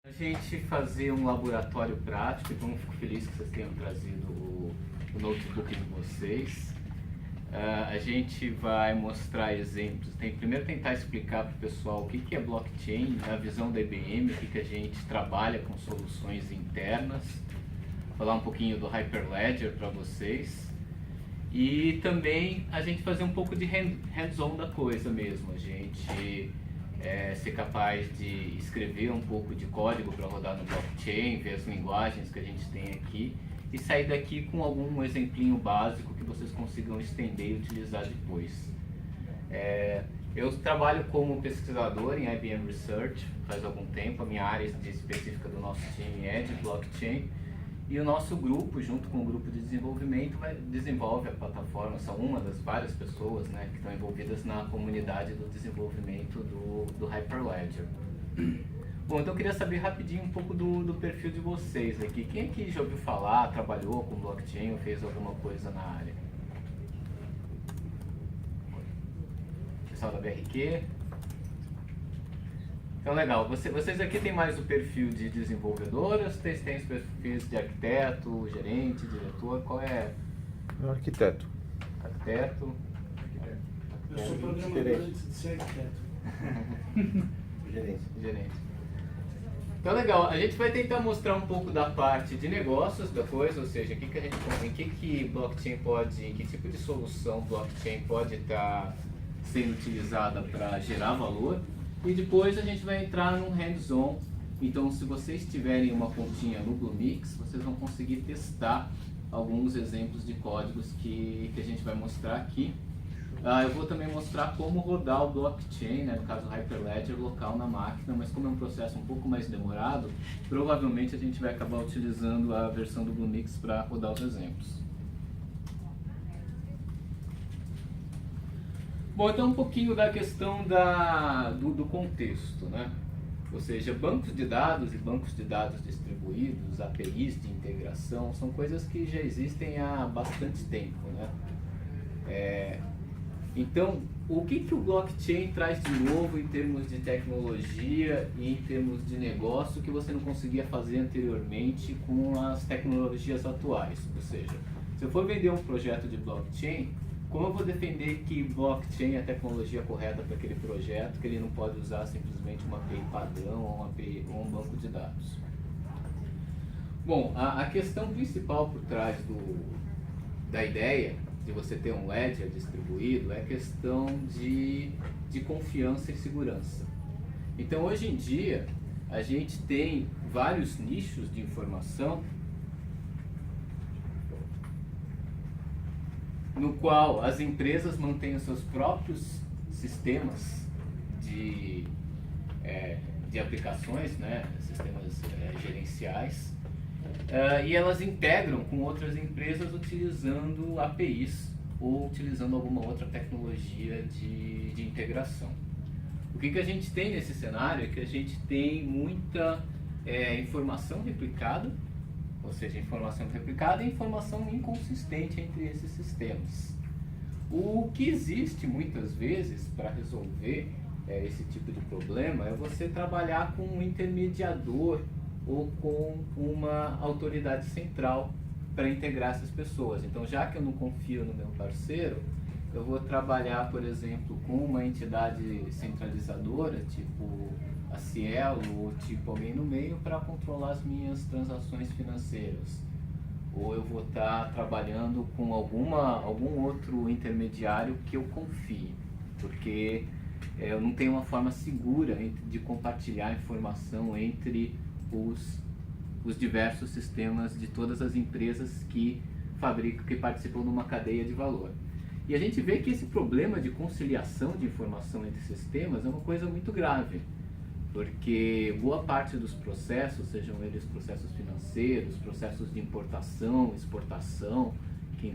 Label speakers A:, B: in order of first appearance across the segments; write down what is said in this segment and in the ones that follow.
A: A gente fazer um laboratório prático, então fico feliz que vocês tenham trazido o notebook de vocês. A gente vai mostrar exemplos, primeiro tentar explicar para o pessoal o que é blockchain, a visão da IBM, o que a gente trabalha com soluções internas, falar um pouquinho do Hyperledger para vocês e também a gente fazer um pouco de hands-on da coisa mesmo, a gente ser capaz de escrever um pouco de código para rodar no blockchain, ver as linguagens que a gente tem aqui e sair daqui com algum exemplinho básico que vocês consigam estender e utilizar depois. Eu trabalho como pesquisador em IBM Research faz algum tempo, a minha área específica do nosso time é de blockchain e o nosso grupo, junto com o grupo de desenvolvimento, desenvolve a plataforma, são uma das várias pessoas, né, que estão envolvidas na comunidade do desenvolvimento do Hyperledger. Bom, então eu queria saber rapidinho um pouco do perfil de vocês aqui. Quem aqui já ouviu falar, trabalhou com blockchain ou fez alguma coisa na área? Pessoal da BRQ? Então legal, vocês aqui têm mais o perfil de desenvolvedor ou vocês têm os perfis de arquiteto, gerente, diretor? Qual é?
B: Arquiteto.
A: Arquiteto?
C: Eu sou programador de ser arquiteto.
A: Gerente. Então legal, a gente vai tentar mostrar um pouco da parte de negócios da coisa, ou seja, em que blockchain pode, em que tipo de solução blockchain pode estar sendo utilizada para gerar valor. E depois a gente vai entrar num hands-on, então se vocês tiverem uma continha no Bluemix, vocês vão conseguir testar alguns exemplos de códigos que a gente vai mostrar aqui. Eu vou também mostrar como rodar o blockchain, né, no caso o Hyperledger local na máquina, mas como é um processo um pouco mais demorado, provavelmente a gente vai acabar utilizando a versão do Bluemix para rodar os exemplos. Bom, então um pouquinho da questão do contexto, né? Ou seja, bancos de dados e bancos de dados distribuídos, APIs de integração, são coisas que já existem há bastante tempo, né? Então, o que o blockchain traz de novo em termos de tecnologia e em termos de negócio que você não conseguia fazer anteriormente com as tecnologias atuais? Ou seja, se eu for vender um projeto de blockchain, como eu vou defender que blockchain é a tecnologia correta para aquele projeto, que ele não pode usar simplesmente uma API padrão ou um banco de dados? Bom, a questão principal por trás da ideia de você ter um ledger distribuído é a questão de confiança e segurança. Então, hoje em dia, a gente tem vários nichos de informação no qual as empresas mantêm os seus próprios sistemas de aplicações, né, sistemas gerenciais, e elas integram com outras empresas utilizando APIs ou utilizando alguma outra tecnologia de integração. O que a gente tem nesse cenário é que a gente tem muita informação replicada, ou seja, informação replicada e informação inconsistente entre esses sistemas. O que existe muitas vezes para resolver esse tipo de problema é você trabalhar com um intermediador ou com uma autoridade central para integrar essas pessoas. Então, já que eu não confio no meu parceiro, eu vou trabalhar, por exemplo, com uma entidade centralizadora, tipo a Cielo ou tipo alguém no meio para controlar as minhas transações financeiras. Ou eu vou estar trabalhando com algum outro intermediário que eu confie, porque eu não tenho uma forma segura de compartilhar informação entre os diversos sistemas de todas as empresas que participam de uma cadeia de valor. E a gente vê que esse problema de conciliação de informação entre sistemas é uma coisa muito grave, porque boa parte dos processos, sejam eles processos financeiros, processos de importação, exportação, que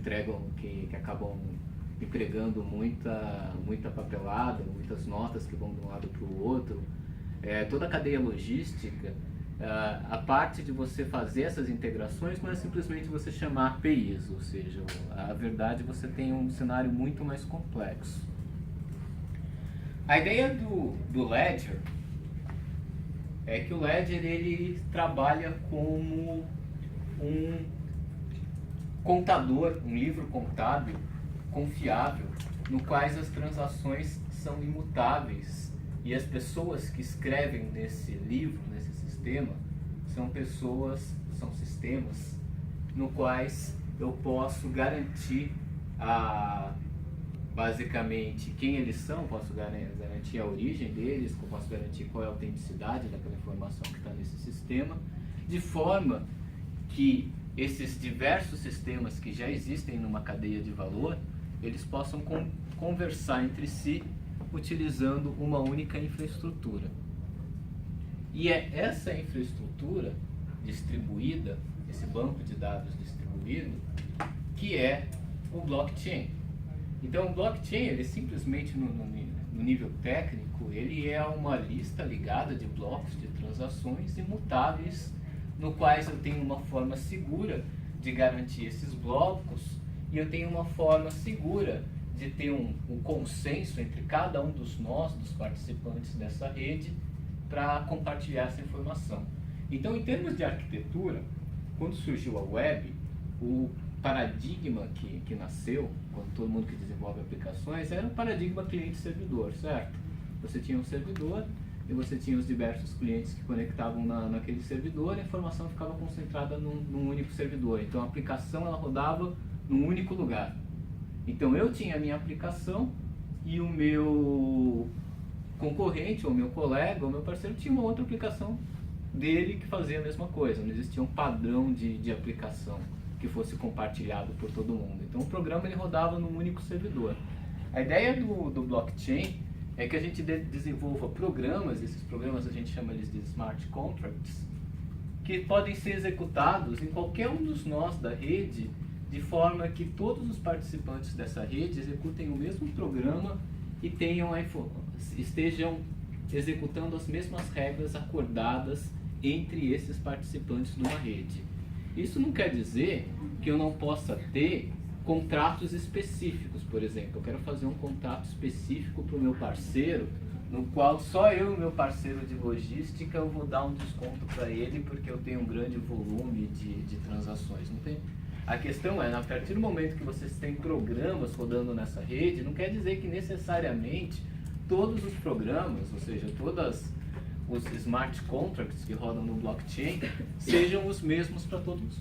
A: acabam empregando muita papelada, muitas notas que vão de um lado para o outro, toda a cadeia logística, a parte de você fazer essas integrações não é simplesmente você chamar APIs, ou seja, a verdade você tem um cenário muito mais complexo. A ideia do Ledger é que o Ledger ele trabalha como um contador, um livro contábil confiável, no quais as transações são imutáveis e as pessoas que escrevem nesse livro, nesse sistema, são sistemas no quais eu posso garantir basicamente quem eles são, posso garantir a origem deles, posso garantir qual é a autenticidade daquela informação que está nesse sistema, de forma que esses diversos sistemas que já existem numa cadeia de valor, eles possam conversar entre si utilizando uma única infraestrutura. E é essa infraestrutura distribuída, esse banco de dados distribuído, que é o blockchain. Então o blockchain, ele simplesmente no nível técnico, ele é uma lista ligada de blocos de transações imutáveis, no quais eu tenho uma forma segura de garantir esses blocos e eu tenho uma forma segura de ter um consenso entre cada um dos nós, dos participantes dessa rede, para compartilhar essa informação. Então, em termos de arquitetura, quando surgiu a web, o paradigma que nasceu, quando todo mundo que desenvolve aplicações, era um paradigma cliente-servidor, certo? Você tinha um servidor e você tinha os diversos clientes que conectavam naquele servidor, e a informação ficava concentrada num único servidor. Então a aplicação ela rodava num único lugar. Então eu tinha a minha aplicação e o meu concorrente, ou meu colega, ou meu parceiro tinha uma outra aplicação dele que fazia a mesma coisa. Não existia um padrão de aplicação que fosse compartilhado por todo mundo. Então o programa ele rodava num único servidor. A ideia do blockchain é que a gente desenvolva programas, esses programas a gente chama eles de smart contracts, que podem ser executados em qualquer um dos nós da rede, de forma que todos os participantes dessa rede executem o mesmo programa e estejam executando as mesmas regras acordadas entre esses participantes de uma rede. Isso não quer dizer que eu não possa ter contratos específicos. Por exemplo, eu quero fazer um contrato específico para o meu parceiro, no qual só eu e o meu parceiro de logística eu vou dar um desconto para ele porque eu tenho um grande volume de transações. Não tem? A questão é, a partir do momento que vocês têm programas rodando nessa rede, não quer dizer que necessariamente todos os programas, ou seja, todas os smart contracts que rodam no blockchain sejam os mesmos para todos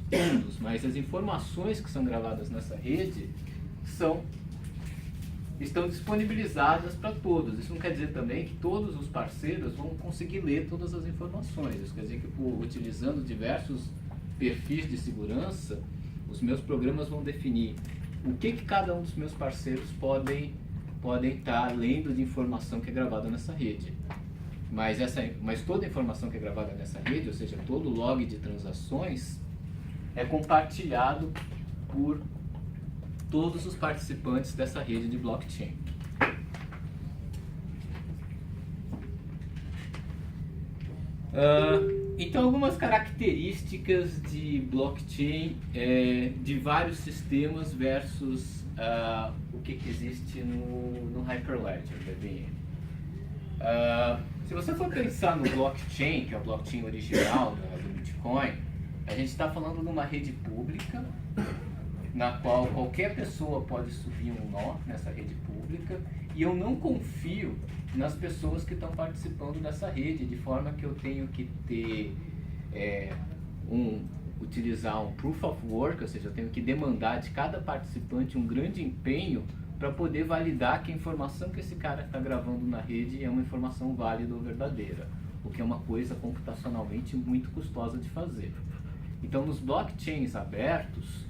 A: mas as informações que são gravadas nessa rede estão disponibilizadas para todos. Isso não quer dizer também que todos os parceiros vão conseguir ler todas as informações. Isso quer dizer que, utilizando diversos perfis de segurança, os meus programas vão definir o que cada um dos meus parceiros podem estar lendo de informação que é gravada nessa rede. Mas toda a informação que é gravada nessa rede, ou seja, todo o log de transações, é compartilhado por todos os participantes dessa rede de blockchain. Então, algumas características de blockchain de vários sistemas versus o que existe no Hyperledger da IBM. Se você for pensar no blockchain, que é o blockchain original do Bitcoin, a gente está falando de uma rede pública, na qual qualquer pessoa pode subir um nó nessa rede pública, e eu não confio nas pessoas que estão participando dessa rede, de forma que eu tenho que ter utilizar um proof of work, ou seja, eu tenho que demandar de cada participante um grande empenho para poder validar que a informação que esse cara está gravando na rede é uma informação válida ou verdadeira, o que é uma coisa computacionalmente muito custosa de fazer. Então, nos blockchains abertos,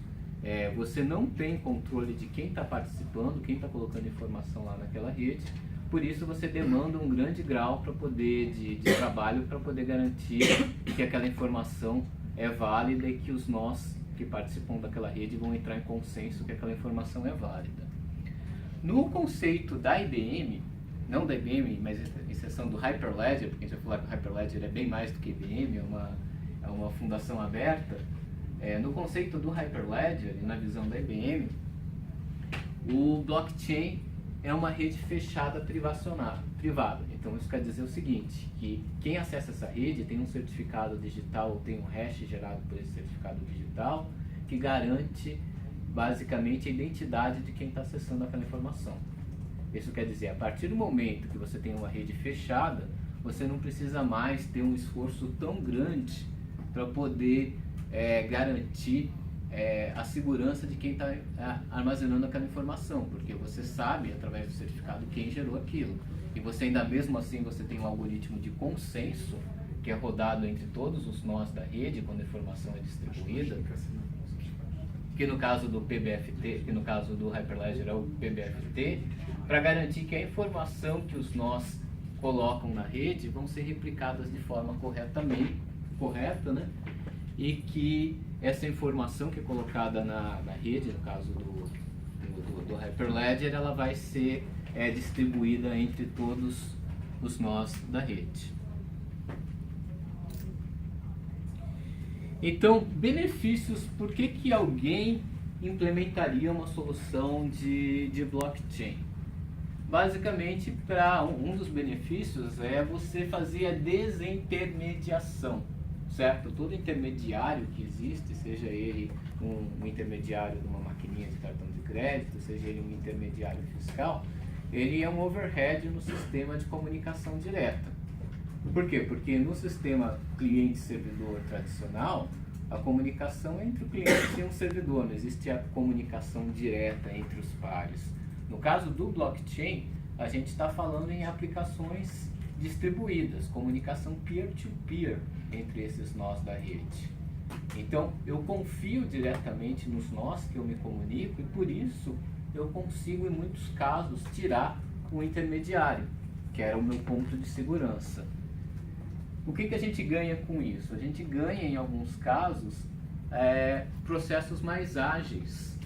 A: você não tem controle de quem está participando, quem está colocando informação lá naquela rede, por isso você demanda um grande grau de trabalho para poder garantir que aquela informação é válida e que os nós que participam daquela rede vão entrar em consenso que aquela informação é válida. No conceito da IBM, não da IBM, mas exceção do Hyperledger, porque a gente vai falar que o Hyperledger é bem mais do que IBM, é uma fundação aberta, no conceito do Hyperledger e na visão da IBM, o blockchain é uma rede fechada privada. Então isso quer dizer o seguinte, que quem acessa essa rede tem um certificado digital, ou tem um hash gerado por esse certificado digital, que garante basicamente a identidade de quem está acessando aquela informação. Isso quer dizer, a partir do momento que você tem uma rede fechada, você não precisa mais ter um esforço tão grande para poder garantir a segurança de quem está armazenando aquela informação, porque você sabe, através do certificado, quem gerou aquilo. E você ainda mesmo assim, você tem um algoritmo de consenso, que é rodado entre todos os nós da rede, quando a informação é distribuída, que no caso do PBFT, que no caso do Hyperledger é o PBFT, para garantir que a informação que os nós colocam na rede vão ser replicadas de forma correta, né? E que essa informação que é colocada na rede, no caso do Hyperledger, ela vai ser distribuída entre todos os nós da rede. Então, benefícios, por que alguém implementaria uma solução de blockchain? Basicamente, um dos benefícios é você fazer a desintermediação, certo? Todo intermediário que existe, seja ele um intermediário de uma maquininha de cartão de crédito, seja ele um intermediário fiscal, ele é um overhead no sistema de comunicação direta. Por quê? Porque no sistema cliente-servidor tradicional, a comunicação é entre o cliente e um servidor, não existe a comunicação direta entre os pares. No caso do blockchain, a gente está falando em aplicações distribuídas, comunicação peer-to-peer entre esses nós da rede. Então, eu confio diretamente nos nós que eu me comunico e por isso eu consigo, em muitos casos, tirar o intermediário, que era o meu ponto de segurança. O que a gente ganha com isso? A gente ganha, em alguns casos, processos mais ágeis,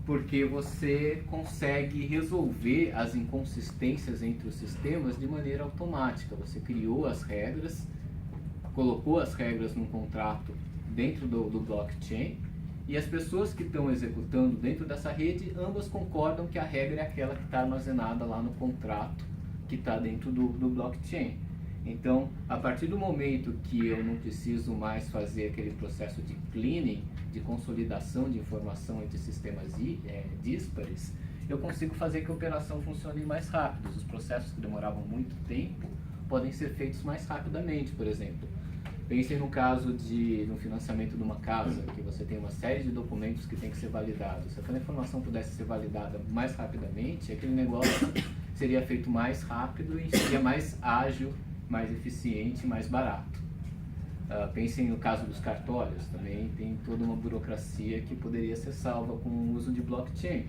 A: porque você consegue resolver as inconsistências entre os sistemas de maneira automática. Você criou as regras, colocou as regras num contrato dentro do blockchain, e as pessoas que estão executando dentro dessa rede, ambas concordam que a regra é aquela que está armazenada lá no contrato que está dentro do blockchain. Então, a partir do momento que eu não preciso mais fazer aquele processo de cleaning, de consolidação de informação entre sistemas díspares, eu consigo fazer que a operação funcione mais rápido. Os processos que demoravam muito tempo podem ser feitos mais rapidamente, por exemplo. Pensem no caso no financiamento de uma casa, que você tem uma série de documentos que tem que ser validados. Se aquela informação pudesse ser validada mais rapidamente, aquele negócio seria feito mais rápido e seria mais ágil, mais eficiente e mais barato. Pensem no caso dos cartórios, também tem toda uma burocracia que poderia ser salva com o uso de blockchain.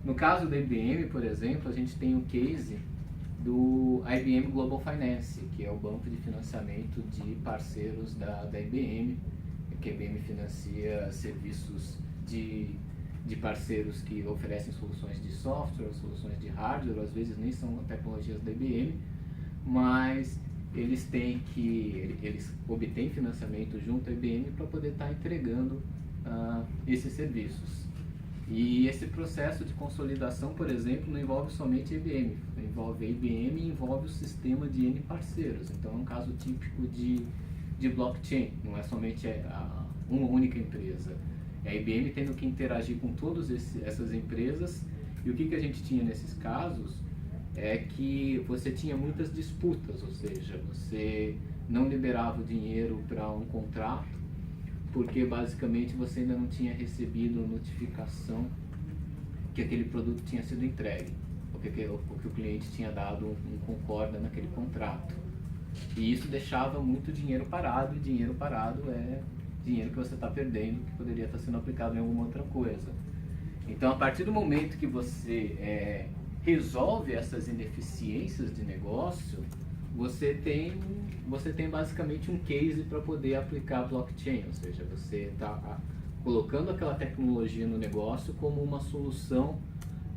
A: No caso da IBM, por exemplo, a gente tem o case do IBM Global Finance, que é o banco de financiamento de parceiros da IBM, que a IBM financia serviços de parceiros que oferecem soluções de software, soluções de hardware, às vezes nem são tecnologias da IBM, mas eles obtêm financiamento junto à IBM para poder estar entregando esses serviços. E esse processo de consolidação, por exemplo, não envolve somente a IBM, envolve a IBM e envolve o sistema de N parceiros. Então é um caso típico de blockchain, não é somente uma única empresa. É a IBM tendo que interagir com todas essas empresas, e o que a gente tinha nesses casos é que você tinha muitas disputas, ou seja, você não liberava o dinheiro para um contrato, porque basicamente você ainda não tinha recebido notificação que aquele produto tinha sido entregue, porque o cliente tinha dado um concorda naquele contrato. E isso deixava muito dinheiro parado, e dinheiro parado é dinheiro que você está perdendo, que poderia estar sendo aplicado em alguma outra coisa. Então, a partir do momento que você resolve essas ineficiências de negócio, você tem basicamente um case para poder aplicar blockchain, ou seja, você está colocando aquela tecnologia no negócio como uma solução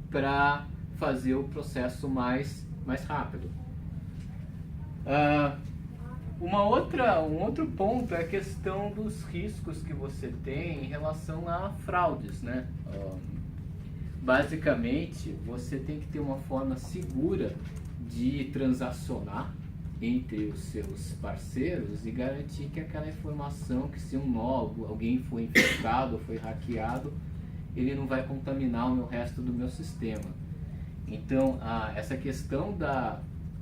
A: para fazer o processo mais rápido. Um outro ponto é a questão dos riscos que você tem em relação a fraudes, né? Basicamente, você tem que ter uma forma segura de transacionar entre os seus parceiros e garantir que aquela informação, que se alguém foi infectado ou foi hackeado, ele não vai contaminar o resto do meu sistema. Então, essa questão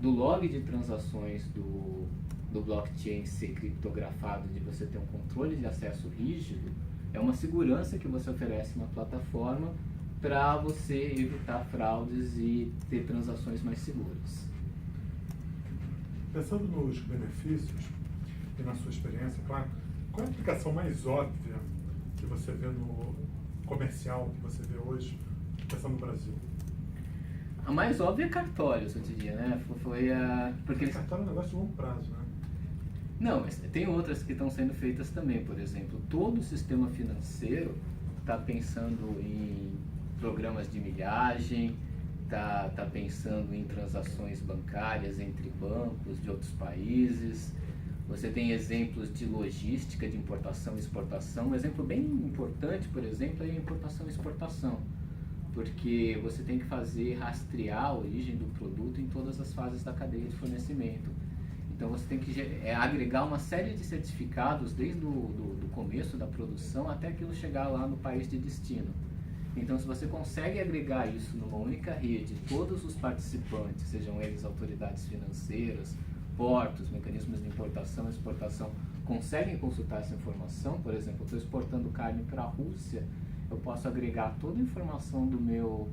A: do log de transações do blockchain ser criptografado, de você ter um controle de acesso rígido, é uma segurança que você oferece na plataforma para você evitar fraudes e ter transações mais seguras.
B: Pensando nos benefícios e na sua experiência, claro, qual é a aplicação mais óbvia que você vê no comercial, que você vê hoje, pensando no Brasil?
A: A mais óbvia é cartórios, eu diria, né? Porque
B: cartório é um negócio de longo prazo, né?
A: Não, mas tem outras que estão sendo feitas também. Por exemplo, todo o sistema financeiro está pensando em programas de milhagem, está pensando em transações bancárias entre bancos de outros países. Você tem exemplos de logística, de importação e exportação. Um exemplo bem importante, por exemplo, é a importação e exportação, porque você tem que rastrear a origem do produto em todas as fases da cadeia de fornecimento. Então você tem que agregar uma série de certificados desde o começo da produção até aquilo chegar lá no país de destino. Então, se você consegue agregar isso numa única rede, todos os participantes, sejam eles autoridades financeiras, portos, mecanismos de importação e exportação, conseguem consultar essa informação. Por exemplo, eu estou exportando carne para a Rússia, eu posso agregar toda a informação do meu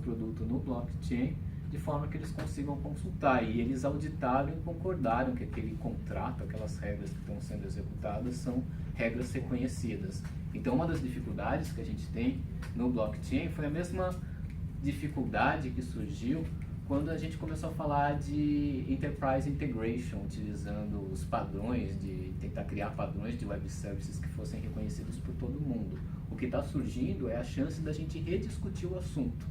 A: produto no blockchain, de forma que eles consigam consultar, e eles auditaram e concordaram que aquele contrato, aquelas regras que estão sendo executadas são regras reconhecidas. Então, uma das dificuldades que a gente tem no blockchain foi a mesma dificuldade que surgiu quando a gente começou a falar de Enterprise Integration, utilizando os padrões, de tentar criar padrões de web services que fossem reconhecidos por todo mundo. O que está surgindo é a chance da gente rediscutir o assunto,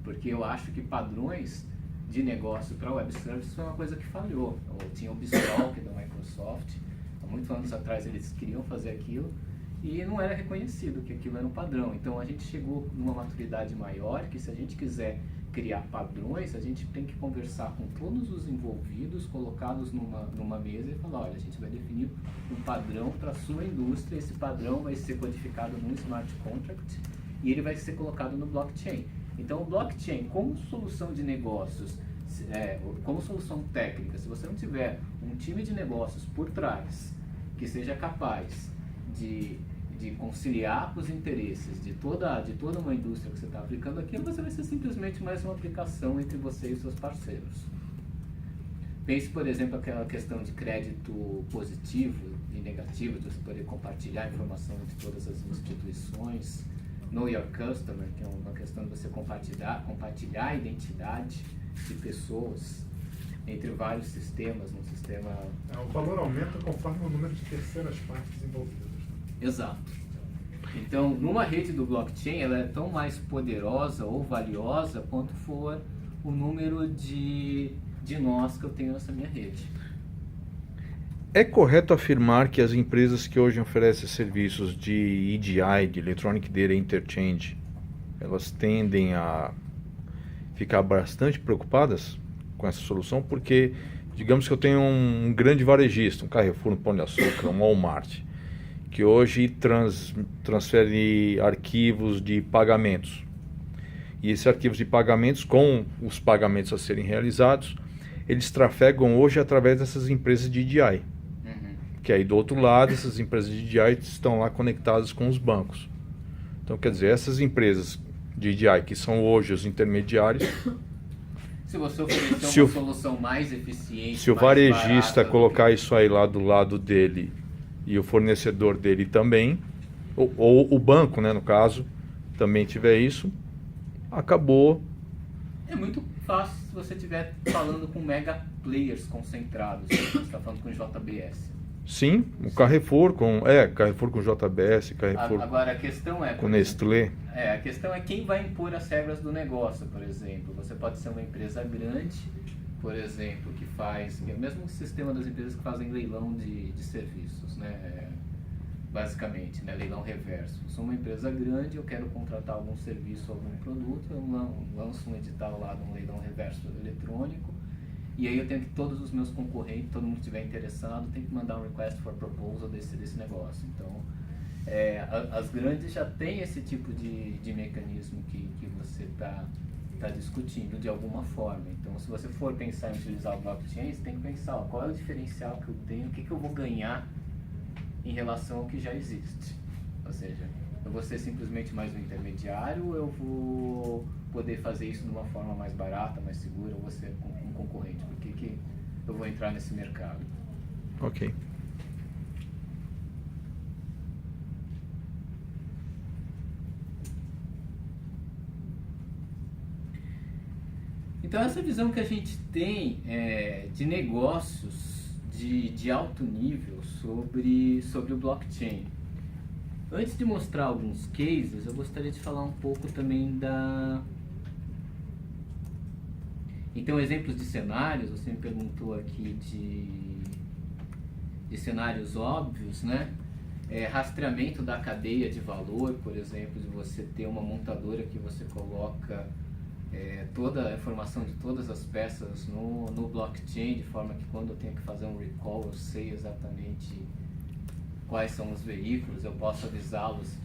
A: porque eu acho que padrões de negócio para web services foi uma coisa que falhou. Tinha o BizTalk da Microsoft, há muitos anos atrás eles queriam fazer aquilo, e não era reconhecido que aquilo era um padrão. Então a gente chegou numa maturidade maior, que se a gente quiser criar padrões, a gente tem que conversar com todos os envolvidos, colocá-los numa mesa e falar, olha, a gente vai definir um padrão para a sua indústria, esse padrão vai ser codificado num smart contract e ele vai ser colocado no blockchain. Então o blockchain, como solução de negócios, como solução técnica, se você não tiver um time de negócios por trás que seja capaz de conciliar os interesses de toda uma indústria que você está aplicando aquilo, você vai ser simplesmente mais uma aplicação entre você e os seus parceiros. Pense, por exemplo, aquela questão de crédito positivo e negativo, de você poder compartilhar informação entre todas as instituições. Know Your Customer, que é uma questão de você compartilhar a identidade de pessoas entre vários sistemas, num sistema...
B: O valor aumenta conforme o número de terceiras partes envolvidas.
A: Exato. Então, numa rede do blockchain, ela é tão mais poderosa ou valiosa quanto for o número de nós que eu tenho nessa minha rede.
D: É correto afirmar que as empresas que hoje oferecem serviços de EDI, de Electronic Data Interchange, elas tendem a ficar bastante preocupadas com essa solução? Porque, digamos que eu tenho um grande varejista, um Carrefour, um Pão de Açúcar, um Walmart, que hoje transfere arquivos de pagamentos. E esses arquivos de pagamentos, com os pagamentos a serem realizados, eles trafegam hoje através dessas empresas de EDI. Que aí do outro lado, essas empresas de EDI estão lá conectadas com os bancos. Então, quer dizer, essas empresas de EDI, que são hoje os intermediários...
A: Se você oferecer uma solução mais eficiente,
D: se o varejista colocar isso aí lá do lado dele e o fornecedor dele também, ou o banco, né, no caso, também tiver isso, acabou.
A: É muito fácil se você estiver falando com mega players concentrados, você está falando com JBS.
D: Sim, o Carrefour com JBS, Carrefour.
A: Agora a questão é...
D: com Nestlé.
A: A questão é quem vai impor as regras do negócio, por exemplo. Você pode ser uma empresa grande, por exemplo, que é o mesmo sistema das empresas que fazem leilão de serviços, né? basicamente, né? Leilão reverso. Eu sou uma empresa grande, eu quero contratar algum serviço, algum produto, eu lanço um edital lá de um leilão reverso eletrônico, e aí eu tenho que todos os meus concorrentes, todo mundo que estiver interessado, tem que mandar um request for proposal desse negócio. Então, as grandes já têm esse tipo de mecanismo que você está discutindo de alguma forma. Então, se você for pensar em utilizar o blockchain, você tem que pensar, ó, qual é o diferencial que eu tenho, o que eu vou ganhar em relação ao que já existe. Ou seja, eu vou ser simplesmente mais um intermediário, ou eu vou poder fazer isso de uma forma mais barata, mais segura, ou vou ser um concorrente? Por que eu vou entrar nesse mercado?
D: Ok.
A: Então, essa visão que a gente tem de negócios de alto nível sobre o blockchain. Antes de mostrar alguns cases, eu gostaria de falar um pouco também Então, exemplos de cenários, você me perguntou aqui de cenários óbvios, né? Rastreamento da cadeia de valor, por exemplo, de você ter uma montadora que você coloca toda a informação de todas as peças no blockchain, de forma que quando eu tenho que fazer um recall, eu sei exatamente quais são os veículos, eu posso avisá-los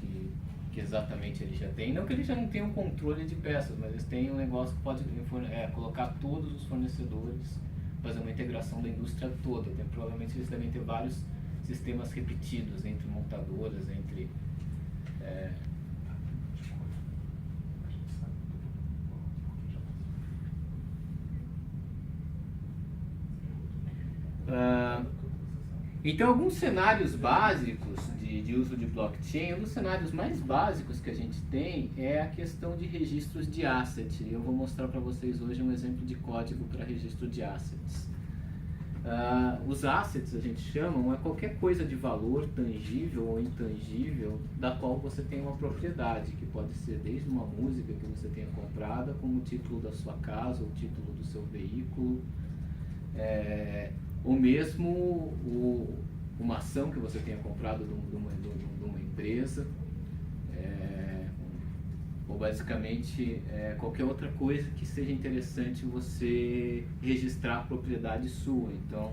A: que exatamente eles já têm. Não que eles já não tenham controle de peças, mas eles têm um negócio que pode colocar todos os fornecedores, fazer uma integração da indústria toda. Provavelmente eles devem ter vários sistemas repetidos entre montadoras, entre... Então, alguns cenários básicos de uso de blockchain, um dos cenários mais básicos que a gente tem é a questão de registros de asset. Eu vou mostrar para vocês hoje um exemplo de código para registro de assets. Os assets, a gente chama, é qualquer coisa de valor tangível ou intangível da qual você tem uma propriedade, que pode ser desde uma música que você tenha comprada, como o título da sua casa, ou o título do seu veículo, ou mesmo uma ação que você tenha comprado de uma empresa, ou basicamente qualquer outra coisa que seja interessante você registrar a propriedade sua. Então,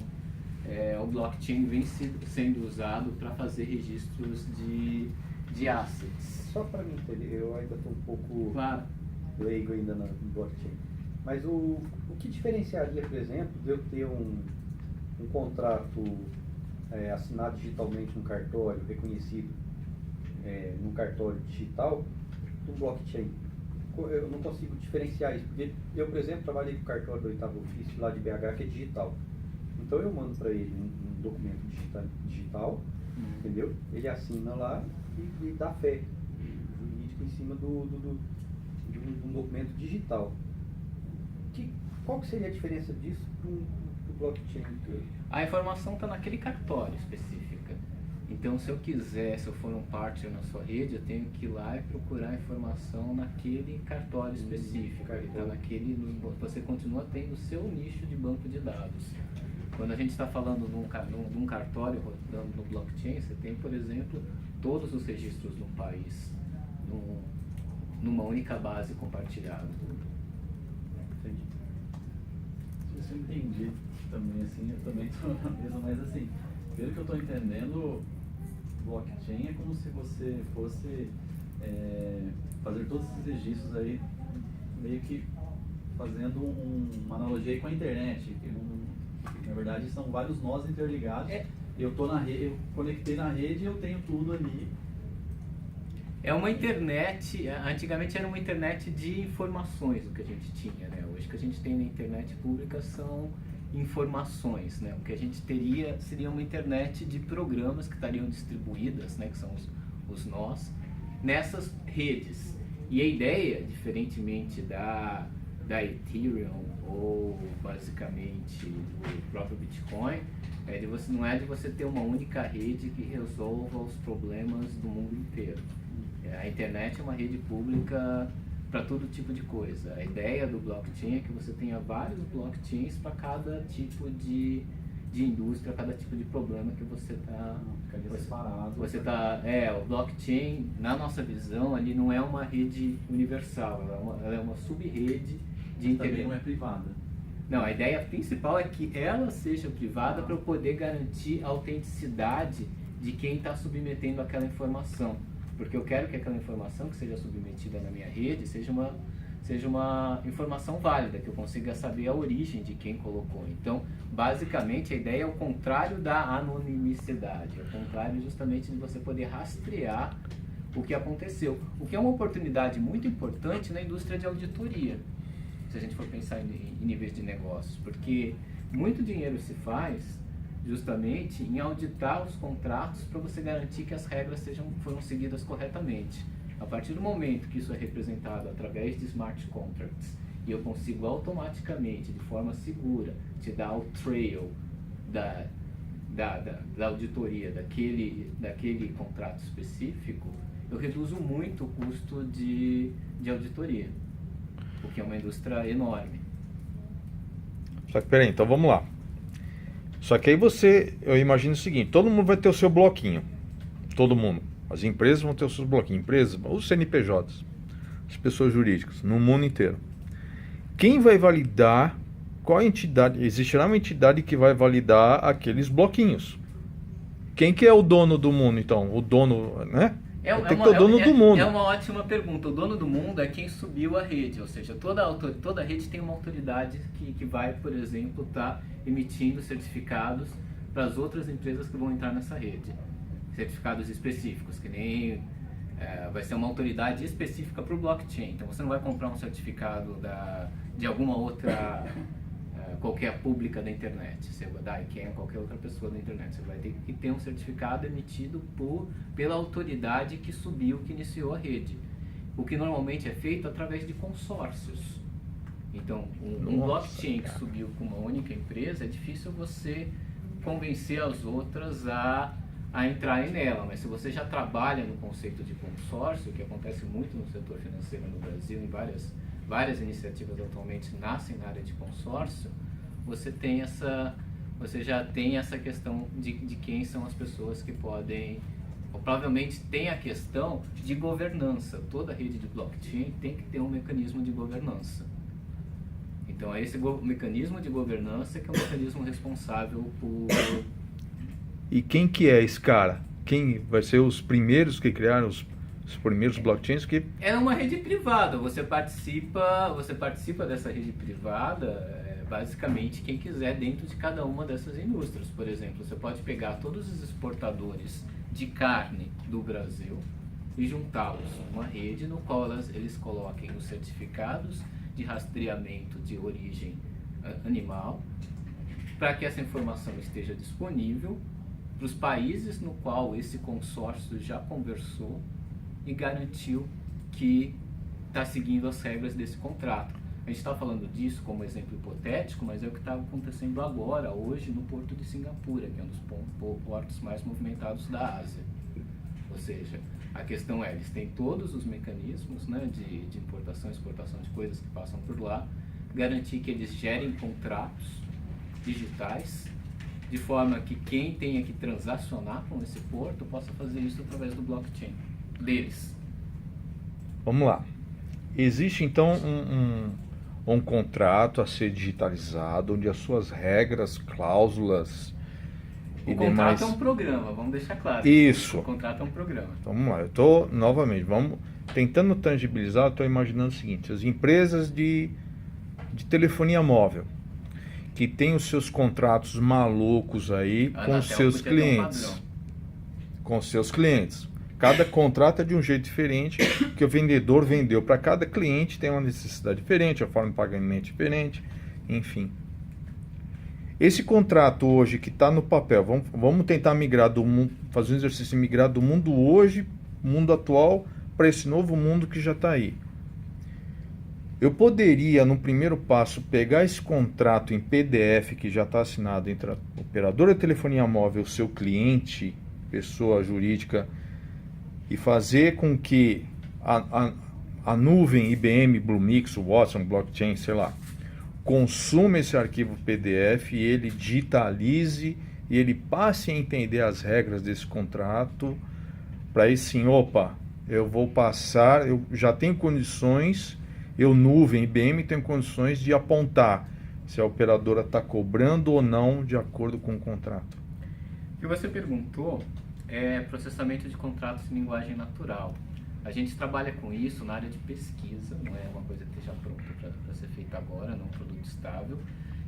A: o blockchain vem sendo usado para fazer registros de assets.
E: Só para mim entender, eu ainda estou um pouco leigo ainda no blockchain. Mas o que diferenciaria, por exemplo, de eu ter um contrato assinado digitalmente num cartório, reconhecido num cartório digital, do blockchain? Eu não consigo diferenciar isso, porque eu, por exemplo, trabalhei com o cartório do 8º ofício lá de BH, que é digital. Então eu mando para ele um documento digital, entendeu? Ele assina lá e dá fé jurídico em cima de um documento digital. Qual que seria a diferença disso para o blockchain?
A: A informação está naquele cartório específica. Então, se eu for um partner na sua rede, eu tenho que ir lá e procurar a informação naquele cartório específico. Ele tá você continua tendo o seu nicho de banco de dados. Quando a gente está falando de um cartório rodando no blockchain, você tem, por exemplo, todos os registros de um país numa única base compartilhada.
C: Entendi. Se eu entendi também, assim, eu também estou na mesma, mas assim, pelo que eu estou entendendo, blockchain é como se você fosse fazer todos esses registros aí, meio que fazendo uma analogia aí com a internet, que na verdade são vários nós interligados. Eu tô na rede, eu conectei na rede e eu tenho tudo ali.
A: É uma internet, antigamente era uma internet de informações o que a gente tinha, né? Hoje o que a gente tem na internet pública são informações, né? O que a gente teria seria uma internet de programas que estariam distribuídas, né? Que são os nós, nessas redes. E a ideia, diferentemente da Ethereum ou basicamente do próprio Bitcoin, não é de você ter uma única rede que resolva os problemas do mundo inteiro. A internet é uma rede pública para todo tipo de coisa. A ideia do blockchain é que você tenha vários blockchains para cada tipo de de indústria, cada tipo de problema que você está...
C: Ficaria separado.
A: O blockchain, na nossa visão, ali não é uma rede universal, ela é uma sub-rede de internet.
C: Também não é privada.
A: Não, a ideia principal é que ela seja privada para eu poder garantir a autenticidade de quem está submetendo aquela informação. Porque eu quero que aquela informação que seja submetida na minha rede seja uma informação válida, que eu consiga saber a origem de quem colocou. Então, basicamente, a ideia é o contrário da anonimicidade, é o contrário justamente de você poder rastrear o que aconteceu. O que é uma oportunidade muito importante na indústria de auditoria, se a gente for pensar em níveis de negócios, porque muito dinheiro se faz justamente em auditar os contratos para você garantir que as regras foram seguidas corretamente. A partir do momento que isso é representado através de smart contracts e eu consigo automaticamente, de forma segura, te dar o trail da auditoria daquele contrato específico, eu reduzo muito o custo de auditoria, o que é uma indústria enorme.
D: Só que peraí, então vamos lá. Só que aí eu imagino o seguinte, todo mundo vai ter o seu bloquinho, todo mundo. As empresas vão ter os seus bloquinhos, os CNPJs, as pessoas jurídicas, no mundo inteiro. Quem vai validar, qual entidade, existirá uma entidade que vai validar aqueles bloquinhos. Quem que é o dono do mundo, então? O dono, né? Tem que ter o dono do mundo.
A: É uma ótima pergunta. O dono do mundo é quem subiu a rede, ou seja, toda rede tem uma autoridade que vai, por exemplo, estar emitindo certificados para as outras empresas que vão entrar nessa rede. Certificados específicos, que nem vai ser uma autoridade específica para o blockchain. Então você não vai comprar um certificado de alguma outra, qualquer pública da internet, da ICANN, qualquer outra pessoa da internet. Você vai ter que ter um certificado emitido pela autoridade que subiu, que iniciou a rede. O que normalmente é feito através de consórcios. Então, um blockchain que subiu com uma única empresa, é difícil você convencer as outras a entrarem nela, mas se você já trabalha no conceito de consórcio, que acontece muito no setor financeiro no Brasil, em várias iniciativas atualmente nascem na área de consórcio, você já tem essa questão de quem são as pessoas que podem, ou provavelmente tem a questão de governança. Toda rede de blockchain tem que ter um mecanismo de governança. Então é esse mecanismo de governança que é o mecanismo responsável por...
D: E quem que é esse cara? Quem vai ser os primeiros que criaram os primeiros blockchains?
A: É uma rede privada. Você participa dessa rede privada, basicamente quem quiser dentro de cada uma dessas indústrias. Por exemplo, você pode pegar todos os exportadores de carne do Brasil e juntá-los numa rede no qual eles coloquem os certificados de rastreamento de origem animal, para que essa informação esteja disponível para os países no qual esse consórcio já conversou e garantiu que está seguindo as regras desse contrato. A gente está falando disso como exemplo hipotético, mas é o que está acontecendo agora, hoje, no Porto de Singapura, que é um dos portos mais movimentados da Ásia. Ou seja, a questão é, eles têm todos os mecanismos, né, de importação e exportação de coisas que passam por lá, garantir que eles gerem contratos digitais, de forma que quem tenha que transacionar com esse porto possa fazer isso através do blockchain deles.
D: Vamos lá. Existe então um contrato a ser digitalizado, onde as suas regras, cláusulas
A: e demais... O contrato é um programa, vamos deixar claro.
D: Isso.
A: O contrato é um programa.
D: Então, vamos lá, eu estou, novamente, tentando tangibilizar, estou imaginando o seguinte, as empresas de telefonia móvel, que tem os seus contratos malucos aí com seus clientes. Com seus clientes. Cada contrato é de um jeito diferente, que o vendedor vendeu para cada cliente, tem uma necessidade diferente, a forma de pagamento diferente, enfim. Esse contrato hoje que está no papel, vamos tentar migrar do mundo, fazer um exercício de migrar do mundo hoje, mundo atual, para esse novo mundo que já está aí. Eu poderia, no primeiro passo, pegar esse contrato em PDF que já está assinado entre a operadora de telefonia móvel, seu cliente, pessoa jurídica, e fazer com que a nuvem IBM, Bluemix, Watson, Blockchain, sei lá, consuma esse arquivo PDF e ele digitalize e ele passe a entender as regras desse contrato, para aí sim, opa, eu vou passar, eu já tenho condições, eu nuvem IBM tenho condições de apontar se a operadora está cobrando ou não de acordo com o contrato.
A: O que você perguntou é processamento de contratos em linguagem natural. A gente trabalha com isso na área de pesquisa, não é uma coisa que esteja pronta para ser feita agora, não é um produto estável.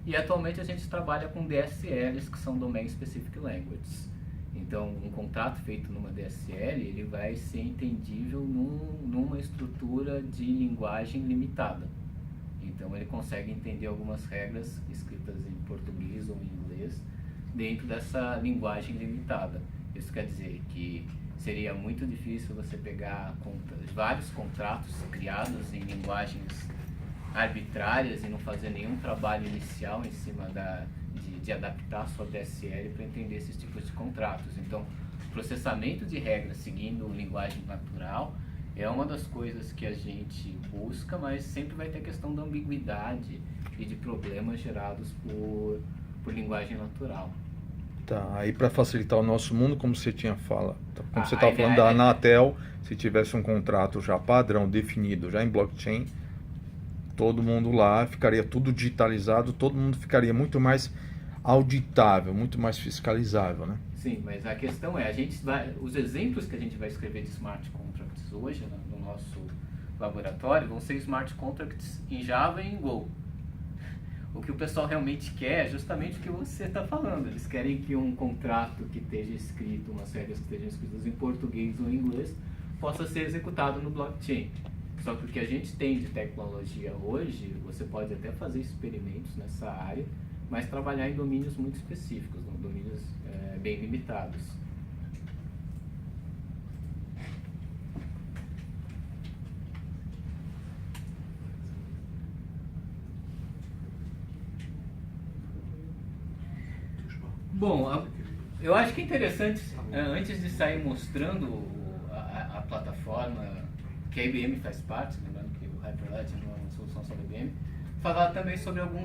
A: E atualmente a gente trabalha com DSLs, que são Domain Specific Languages. Então, um contrato feito numa DSL, ele vai ser entendível numa estrutura de linguagem limitada. Então, ele consegue entender algumas regras escritas em português ou em inglês dentro dessa linguagem limitada. Isso quer dizer que seria muito difícil você pegar vários contratos criados em linguagens arbitrárias e não fazer nenhum trabalho inicial em cima de adaptar a sua DSL para entender esses tipos de contratos. Então, processamento de regras seguindo linguagem natural é uma das coisas que a gente busca, mas sempre vai ter a questão da ambiguidade e de problemas gerados por linguagem natural.
D: Tá, aí para facilitar o nosso mundo, como você tinha como você estava
A: a
D: falando
A: ideia
D: da Anatel, se tivesse um contrato já padrão, definido, já em blockchain, todo mundo lá ficaria tudo digitalizado, todo mundo ficaria muito mais auditável, muito mais fiscalizável, né?
A: Sim, mas a questão é, os exemplos que a gente vai escrever de smart contracts hoje no nosso laboratório vão ser smart contracts em Java e em Go. O que o pessoal realmente quer é justamente o que você está falando. Eles querem que um contrato que esteja escrito, umas regras que estejam escritas em português ou em inglês, possa ser executado no blockchain. Só que o que a gente tem de tecnologia hoje, você pode até fazer experimentos nessa área, mas trabalhar em domínios muito específicos, domínios bem limitados. Bom, eu acho que é interessante, antes de sair mostrando a plataforma que a IBM faz parte, lembrando que o Hyperledger não é uma solução só da IBM, falar também sobre alguns